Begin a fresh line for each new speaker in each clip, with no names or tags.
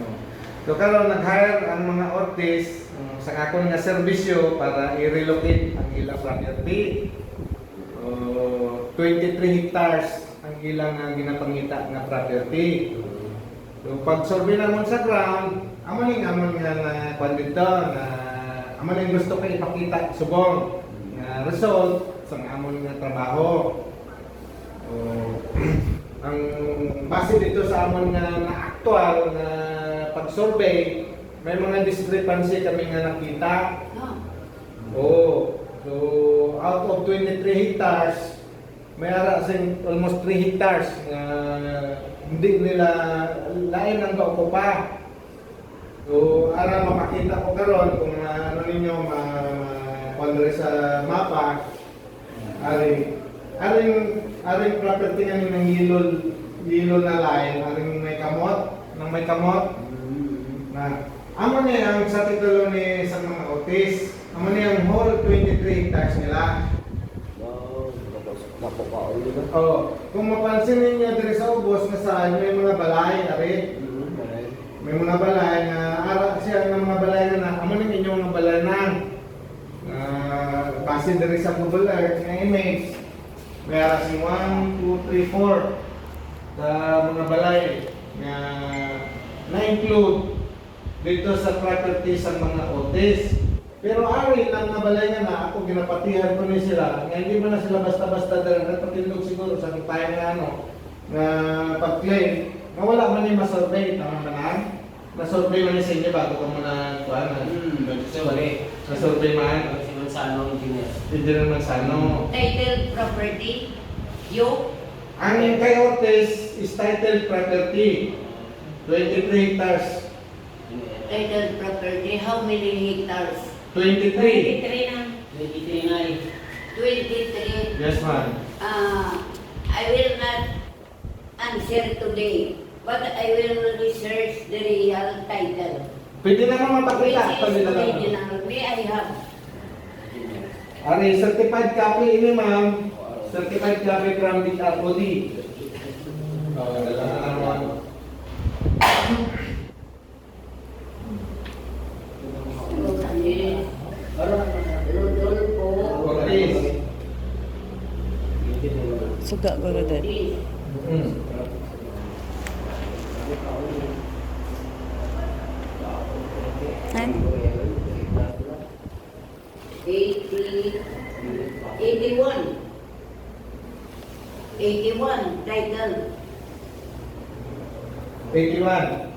Oh. So karon nag-hire ang mga ortis sa akon nga serbisyo para i-relocate ang ilang property. 23 hectares ang ilang ginapangita nga property. So pag survey namon sa ground, amon nga kwan dito na amon ning gusto ko ipakita subong nga result sa amon nga trabaho. Ang base dito sa amon nga actual na pag-survey, may mga discrepancy kami nga nakita. So out of 23 hectares, may ara sing almost 3 hectares nga hindi nila lain ang kaukupa. So ara mapakita ko karon kung ano ninyo ma sa mapa, aring property nga ng yellow na line, aring may kamot na amo ni ang sa titulo ni sa mga otis, amo ni ang whole 23 hectares nila. Kung mapansin ninyo diri sa ubos nga saan may mga balay ari. May mga balay nga ara siya nga mga balay na amo ni inyong mga balay nang base diri sa Google Earth nga image. May ara si 1, 2, 3, 4 sa mga balay nga na-include dito sa property sa mga otis. Pero ari lang nga balay nga na ako ginapatihan ko ni sila. Nga hindi man na sila basta-basta dahil nagpatindog siguro sa tayo nga nga pag-claim nga wala man yung masurvey, tama ba na? Na-survey man yung sa inyo bago ka muna kuhaan na. Na-survey man. Engineer Mansano.
Titled property, you?
Ang kay Ortiz is titled property. 23 hectares.
Titled property, how many hectares?
23.
23 na.
23 na eh.
23.
Yes, ma'am.
I will not answer today, but I will research the real title.
Pwede naman
Which
mapakita.
is original. May I have?
Ari, certified copy ini, ma'am. Certified copy from the ROD. Ortiz.
Suga ko rin din. Ano?
81. 81, title.
81.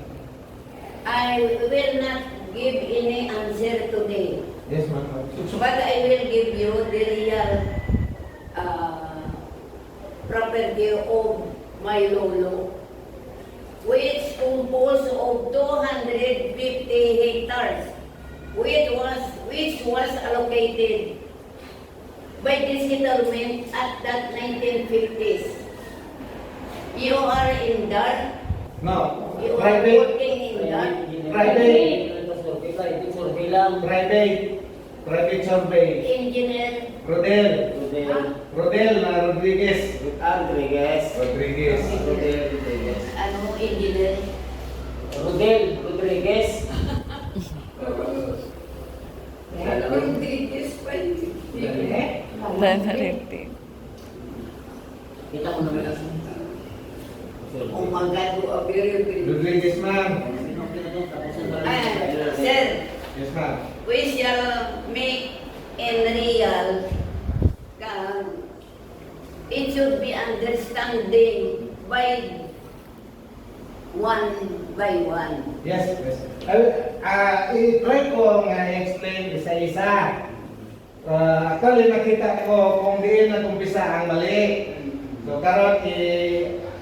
I will not give any answer today,
Yes, ma'am.
but I will give you the real property of my lolo, which composed of 250 hectares, which was allocated by the settlement at that 1950s. You are in dark.
No.
You are
Private.
working in dark.
Private survey.
Engineer.
Rodel.
Ah,
Rodel na Rodriguez.
Rodriguez.
Rodriguez.
ano, engineer?
Rodriguez.
Rodriguez pa yun.
Nanaripin.
Kita ko naman lang.
Oh my God, you are very good.
Rodriguez, ma'am.
Sir,
Yes, ma'am.
we shall make in real. It should be understanding by one.
Yes, yes. I-try ko nga i-explain isa-isa. Actually, nakita ko kung diin nag-umpisa ang mali. So, karon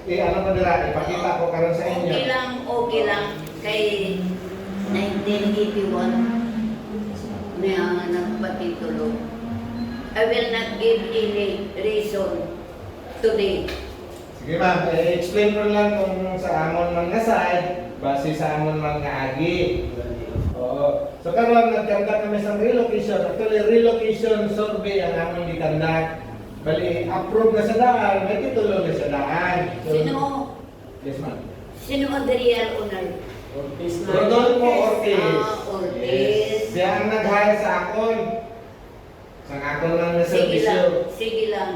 ano ko dira, ipakita ko karon sa inyo.
Okay lang. Kay 1981 na nagpatitulo. I will not give any reason today.
Sige ma'am, explain ko lang kung sa amon mga side, base sa amon mga agi. Oo. So karon nagkanda kami sa relocation. Actually, relocation survey ang amon gikanda. Bali, approve na sa daan, may titulo na sa daan. So,
Sino?
Yes ma'am.
Sino ang the real owner?
Ortiz na.
Rodolfo Ortiz.
Ortiz.
Siya ang nag-hire sa akon. Sa akon lang na
Sige lang,
servisyo.
sige lang.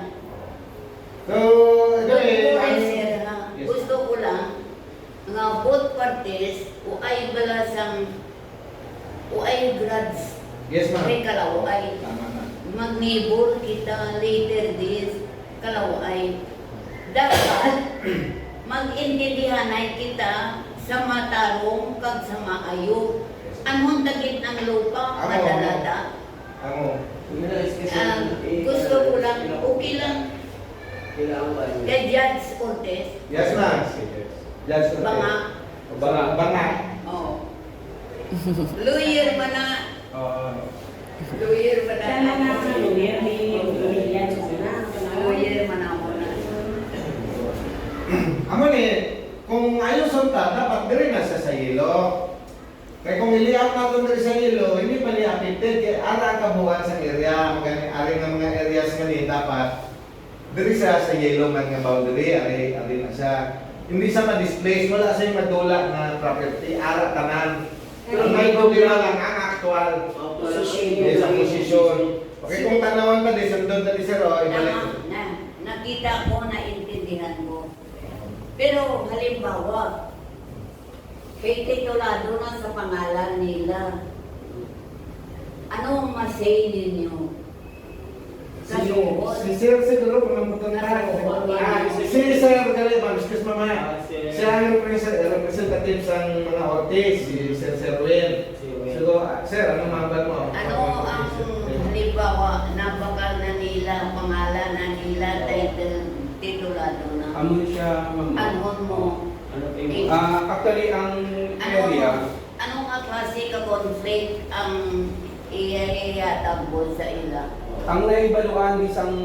So, ito eh.
Ay,
ang-
sir, ha?
Yes.
Gusto ko lang, nga both parties, o ay balasang, o ay grads,
Yes, ma'am.
may kalaway.
Tama na.
Magnibor kita later this, kalaway. Dapat, mag-intindihan ay kita sa matarong kag sa maayo. Anong tagit ng lupa,
Amo,
madalada.
Amo.
Gusto ko lang, okay lang,
Kailangan ba yun?
kay Judge Cortez,
Yes, ma'am. Judge Ortiz.
banga,
Banga.
oh. Lawyer man na, lawyer man na.
Sana na lawyer, may pamilya na.
Lawyer man ako na.
Amo ni, kung ayaw sunta, dapat diri na sa yelo. Kaya kung iliap na ito diri sa yelo, hindi pa niya affected. Kaya ara ang kabuuan sa area. Ari ng mga areas nga ni, dapat diri sa yelo man nga boundary, ari na siya. Hindi siya ma-displace, wala siya madula na property, ara tanan. Ang may problema lang ang actual
Posisyon.
sa posisyon. Okay, kung tanawan pa din, sundod na di sir, o, ibalik.
Nakita ko, naintindihan ko. Pero halimbawa, kay titulado na sa pangalan nila, anong masay ninyo? Sa loob?
Si Sir siguro pumamutan ka. Si Sir Galiban, excuse mamaya. Siya ang representative sa mga Ortiz, si Sir Serwin. So, Sir, ano mabal mo?
Ano ang halimbawa, napakal na nila, pangalan na nila, title, titulado na?
Ano siya, ma'am?
Anhon mo?
Ano kayo?
Actually, ang area,
Anong klase ka conflict ang iyatagbo sa ila?
ang naibaluan isang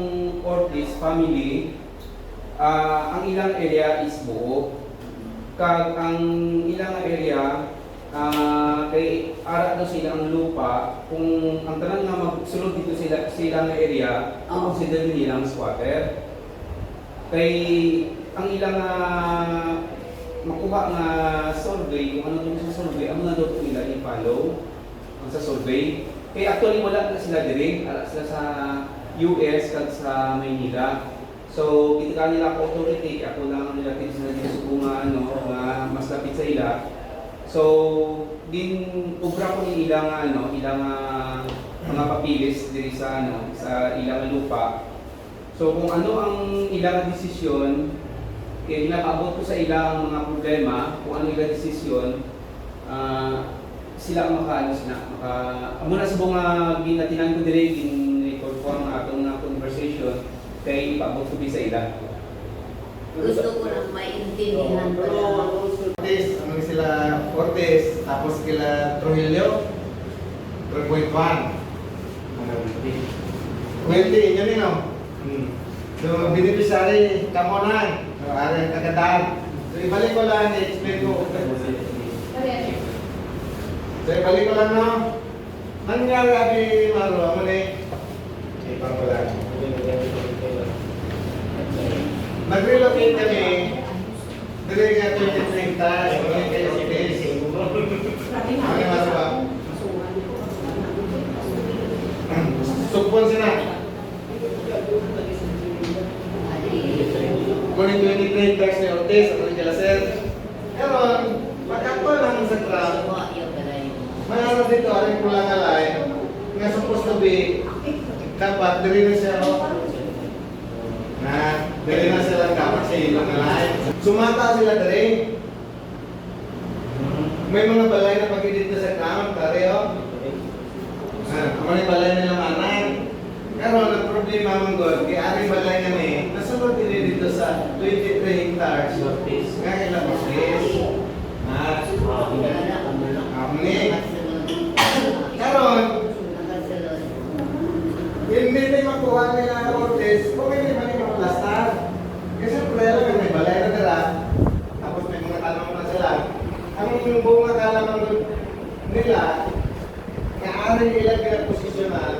Ortiz family, ang ilang area is buo. Kag ang ilang area, kay ara daw sila ang lupa, kung ang tanan nga magsulod dito sila nga area,
Oo.
consider nilang squatter. Kay ang ilang makuha nga survey, kung ano dun sa survey, ang mga daw po nila i-follow ang sa survey. Kaya actually wala na sila dire, ala sila sa US kag sa Maynila. So, kita nila ako authority, ako lang ang relative sila dito sa bunga, ano, nga mas lapit sa ila. So, din ubra ko ni ilang ano, ilang mga papilis diri sa ano, sa ilang lupa. So, kung ano ang ilang desisyon, kaya ginapaabot ko sa ilang mga problema, kung ano ilang desisyon, sila ang makaano sila. Amo na sa mga ginatinan ko dire, gin-record ko ang atong conversation, kay ipaabot ko sa ila.
Gusto ko lang maintindihan ko lang.
Ortiz, ano sila Ortiz, tapos kila Trujillo, 3.1. 20, yun yun, So, beneficiary, kamonan. So, ari ang kagandaan. So, ibalik ko lang, i-explain ko. So, ibalik ko lang, no? Nangyari abi Maro, amo ni. Ipang ko lang. Nag-relocate kami. Dili nga 23 hectares, mga kayo Ortiz. Ano yung Maro ba? Supon sila. Kunin 23 hectares ni Ortiz, ano yung kila sir. Pero, pag-ako lang sa ground, mayroon dito, aring pulang alay, nga supposed to be, dapat, dili na siya, dili na sila dapat sa ilang alay. Sumata sila dali. May mga balay na pag-edit na sa ground, pare, Ang mga balay nilang anak. Pero ang problema mong God, kaya aring balay kami, nasunod din dito sa 23 hectares. Nga ilang Ortiz. Amni. Karon, hindi tayo makuha nila Ortiz, kung hindi man yung maplastar. Kasi problema lang may balay na dala, tapos may mga talamang na sila. Ang buong mga talamang nila, naaring ilang pinaposisyonan,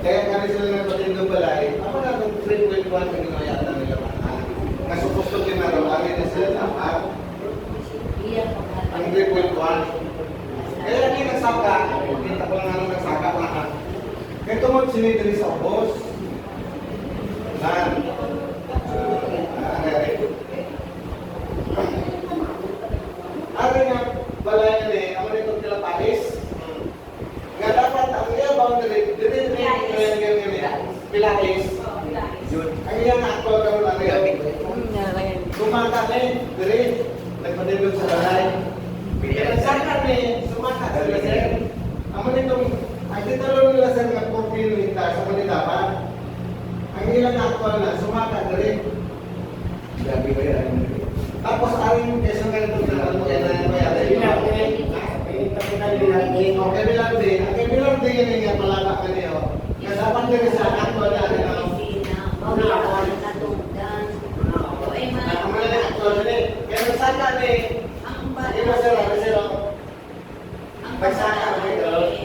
kaya kami sila ng patindong balay, ako na kung 3.1 ang ginayata nila mga. Nga supposed to kinaraw, amin na sila dapat. Ang 3.1. sinitiri sa ubos. Nan. Ari nga balay ni amo nito tila palis. Nga dapat ang iya boundary dili pilates. Ang iya nga ako daw lang yan. Sumaka ni diri nagpadulog sa balay. Pinagsakan ni sumaka sa laser. Amo nitong ay dito nila sa mga profile nita sa Manila pa. Ang ilang actual na sumaka diri. Grabe ba yan? Tapos aring kesong ganito na ano kaya na mayari. Okay, bilang din. Okay, bilang din yan nga palaka ka niyo. Kaya dapat din sa actual na ano. Kaya nagsaka ni yung masira. Nagsaka ni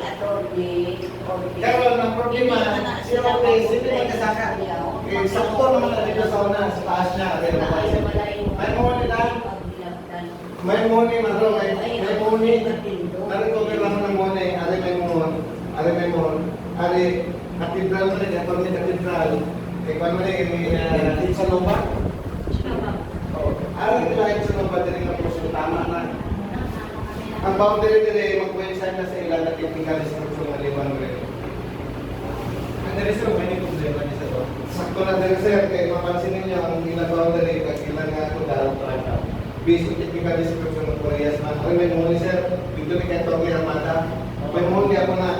Pero ang problema, siya ang place, hindi magkasaka. Eh, sakto naman na dito sa una, sa taas niya. May money na. May money, madro. May money. Nari-cover naman ng money. Ari may money. Ari may money. Ari, katedral mo rin. Ito may katedral. Eh, kung ano rin, sa lupa. Ari, kahit sa lupa, din ang puso. Tama na. Ang boundary din, mag-coincide na sa ilan na technical instruction ng liwan rin. Ang dali sir, may problema niya sa to. Sakto na din sir, kaya mapansin ninyo ang ilang boundary, kag ilang nga ito dahil basic technical instruction ng Koreas man. Ay, may muli sir, dito ni Kento ang mata. May muli ako na.